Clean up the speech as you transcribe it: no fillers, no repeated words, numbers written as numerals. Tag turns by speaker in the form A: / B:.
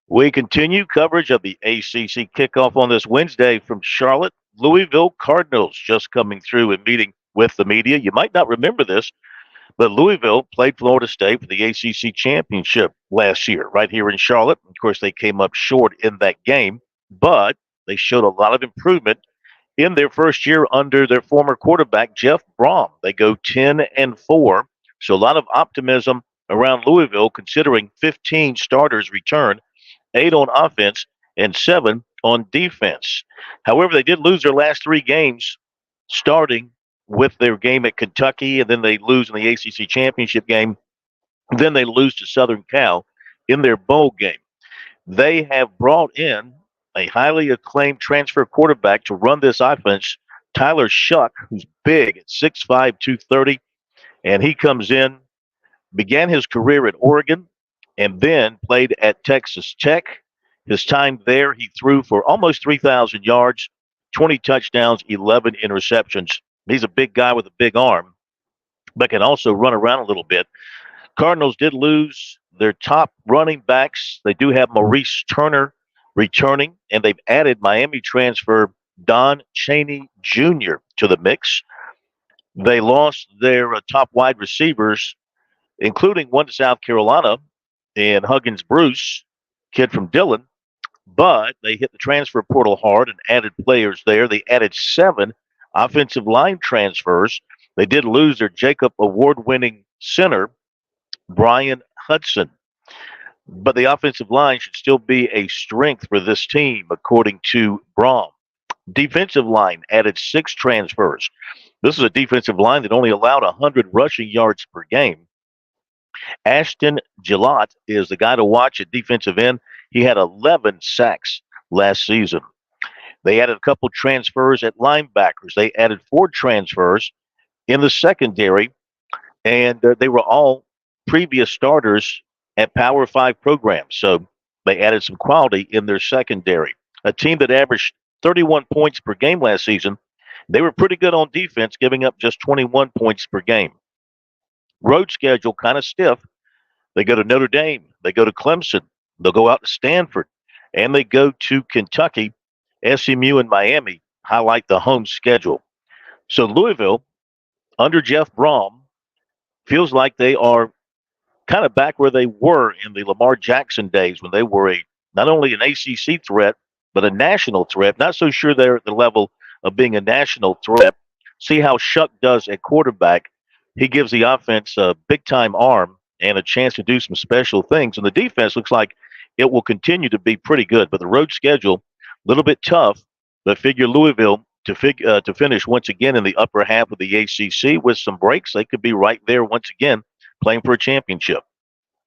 A: We continue coverage of the ACC kickoff on this Wednesday from Charlotte. Louisville Cardinals just coming through and meeting with the media. You might not remember this, but Louisville played Florida State for the ACC championship last year right here in Charlotte. Of course, they came up short in that game, but they showed a lot of improvement in their first year under their former quarterback, Jeff Brom. They go 10-4. So a lot of optimism around Louisville considering 15 starters return, 8 on offense and 7 on defense. However, they did lose their last 3 games, starting with their game at Kentucky, and then they lose in the ACC championship game. Then they lose to Southern Cal in their bowl game. They have brought in a highly acclaimed transfer quarterback to run this offense, Tyler Shuck, who's big at 6'5", 230, and he comes in, began his career at Oregon, and then played at Texas Tech. His time there, he threw for almost 3,000 yards, 20 touchdowns, 11 interceptions. He's a big guy with a big arm, but can also run around a little bit. Cardinals did lose their top running backs. They do have Maurice Turner returning, and they've added Miami transfer Don Chaney Jr. to the mix. They lost their top wide receivers, including one to South Carolina, and Huggins Bruce, kid from Dillon, but they hit the transfer portal hard and added players there. They added 7 offensive line transfers. They did lose their Jacob Award-winning center, Brian Hudson. But the offensive line should still be a strength for this team, according to Brom. Defensive line added 6 transfers. This is a defensive line that only allowed 100 rushing yards per game. Ashton Gillott is the guy to watch at defensive end. He had 11 sacks last season. They added a couple transfers at linebackers. They added 4 transfers in the secondary, and they were all previous starters at Power 5 programs. So they added some quality in their secondary. A team that averaged 31 points per game last season, they were pretty good on defense, giving up just 21 points per game. Road schedule kind of stiff. They go to Notre Dame. They go to Clemson. They'll go out to Stanford. And they go to Kentucky. SMU and Miami highlight the home schedule. So Louisville, under Jeff Brom, feels like they are kind of back where they were in the Lamar Jackson days when they were not only an ACC threat, but a national threat. Not so sure they're at the level of being a national threat. See how Shuck does at quarterback. He gives the offense a big-time arm and a chance to do some special things. And the defense looks like it will continue to be pretty good. But the road schedule, a little bit tough, but figure Louisville to finish once again in the upper half of the ACC with some breaks. They could be right there once again playing for a championship.